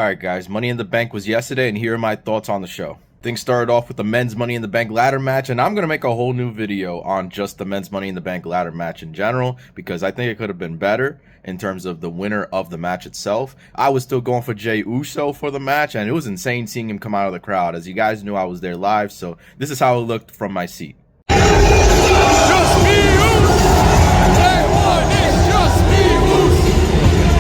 Alright guys, Money in the Bank was yesterday, and here are my thoughts on the show. Things started off with the men's Money in the Bank ladder match, and I'm going to make a whole new video on just the men's Money in the Bank ladder match in general, because I think it could have been better in terms of the winner of the match itself. I was still going for Jey Uso for the match, and it was insane seeing him come out of the crowd. As you guys knew, I was there live, so this is how it looked from my seat. Just me, Uso! Day one is just me, Uso!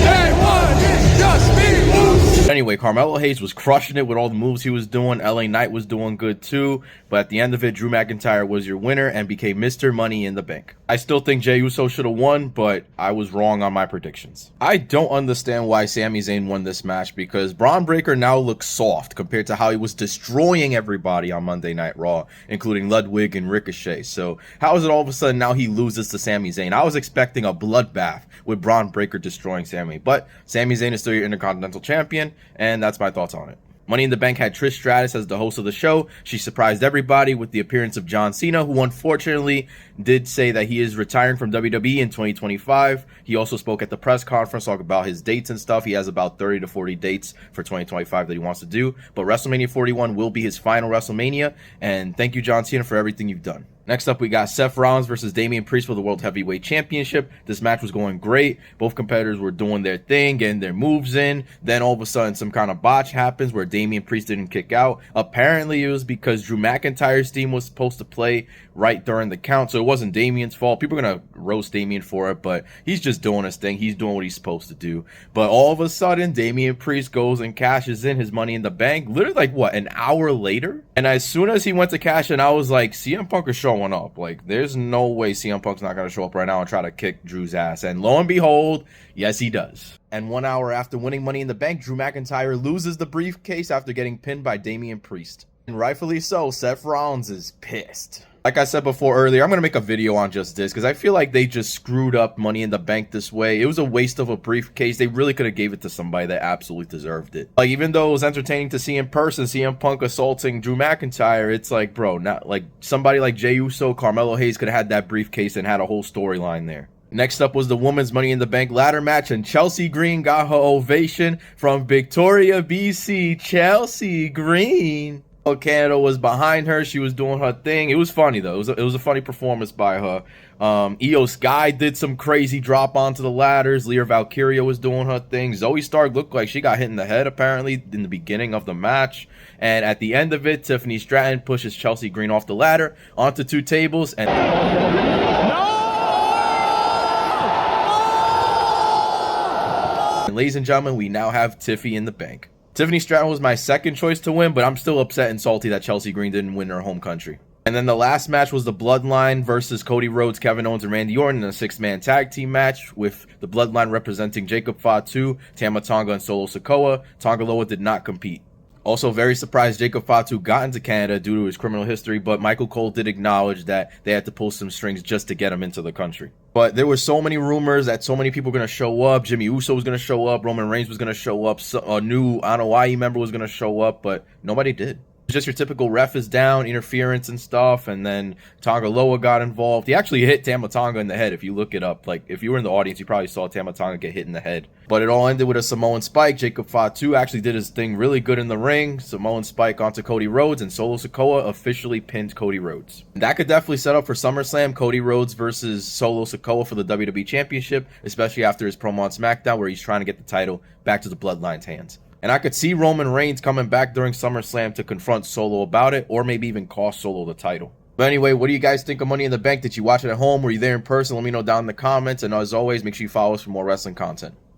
Day one is just me, Uso! Anyway, Carmelo Hayes was crushing it with all the moves he was doing. LA Knight was doing good too. But at the end of it, Drew McIntyre was your winner and became Mr. Money in the Bank. I still think Jey Uso should have won, but I was wrong on my predictions. I don't understand why Sami Zayn won this match, because Braun Breaker now looks soft compared to how he was destroying everybody on Monday Night Raw, including Ludwig and Ricochet. So how is it all of a sudden now he loses to Sami Zayn? I was expecting a bloodbath with Braun Breaker destroying Sami, but Sami Zayn is still your Intercontinental Champion, and that's my thoughts on it. Money in the Bank had Trish Stratus as the host of the show. She surprised everybody with the appearance of John Cena, who unfortunately did say that he is retiring from WWE in 2025. He also spoke at the press conference, talking about his dates and stuff. He has about 30 to 40 dates for 2025 that he wants to do. But WrestleMania 41 will be his final WrestleMania. And thank you, John Cena, for everything you've done. Next up, we got Seth Rollins versus Damien Priest for the World Heavyweight Championship. This match was going great. Both competitors were doing their thing, getting their moves in. Then all of a sudden, some kind of botch happens where Damien Priest didn't kick out. Apparently, it was because Drew McIntyre's team was supposed to play right during the count, so it wasn't Damien's fault. People are going to roast Damien for it, but he's just doing his thing. He's doing what he's supposed to do. But all of a sudden, Damien Priest goes and cashes in his Money in the Bank, literally like, what, an hour later? And as soon as he went to cash in, I was like, CM Punk is showing up. Like, there's no way CM Punk's not going to show up right now and try to kick Drew's ass. And lo and behold, yes, he does. And 1 hour after winning Money in the Bank, Drew McIntyre loses the briefcase after getting pinned by Damien Priest. And rightfully so, Seth Rollins is pissed. Like I said before earlier, I'm going to make a video on just this, because I feel like they just screwed up Money in the Bank this way. It was a waste of a briefcase. They really could have gave it to somebody that absolutely deserved it. Like, even though it was entertaining to see in person, CM Punk assaulting Drew McIntyre, it's like, bro, not like somebody like Jey Uso, Carmelo Hayes could have had that briefcase and had a whole storyline there. Next up was the women's Money in the Bank ladder match, and Chelsea Green got her ovation from Victoria, BC. Chelsea Green. Canada was behind her. She was doing her thing. It was funny though. It was a funny performance by her. Io Sky did some crazy drop onto the ladders. Leah Valkyria was doing her thing. Zoe Stark looked like she got hit in the head apparently in the beginning of the match. And at the end of it, Tiffany Stratton pushes Chelsea Green off the ladder onto two tables. And ladies and gentlemen, we now have Tiffy in the bank. Tiffany Stratton was my second choice to win, but I'm still upset and salty that Chelsea Green didn't win her home country. And then the last match was the Bloodline versus Cody Rhodes, Kevin Owens, and Randy Orton in a 6-man tag team match, with the Bloodline representing Jacob Fatu, Tama Tonga, and Solo Sikoa. Tonga Loa did not compete. Also, very surprised Jacob Fatu got into Canada due to his criminal history, but Michael Cole did acknowledge that they had to pull some strings just to get him into the country. But there were so many rumors that so many people were going to show up. Jimmy Uso was going to show up. Roman Reigns was going to show up. A new Anoa'i member was going to show up, but nobody did. Just your typical ref is down, interference and stuff, and then Tonga Loa got involved. He actually hit Tama Tonga in the head. If you look it up, like if you were in the audience, you probably saw Tama Tonga get hit in the head. But it all ended with a Samoan Spike. Jacob Fatu actually did his thing really good in the ring. Samoan Spike onto Cody Rhodes, and Solo Sikoa officially pinned Cody Rhodes. That could definitely set up for SummerSlam. Cody Rhodes versus Solo Sikoa for the WWE Championship, especially after his promo on SmackDown where he's trying to get the title back to the Bloodline's hands. And I could see Roman Reigns coming back during SummerSlam to confront Solo about it, or maybe even cost Solo the title. But anyway, what do you guys think of Money in the Bank? Did you watch it at home? Were you there in person? Let me know down in the comments. And as always, make sure you follow us for more wrestling content.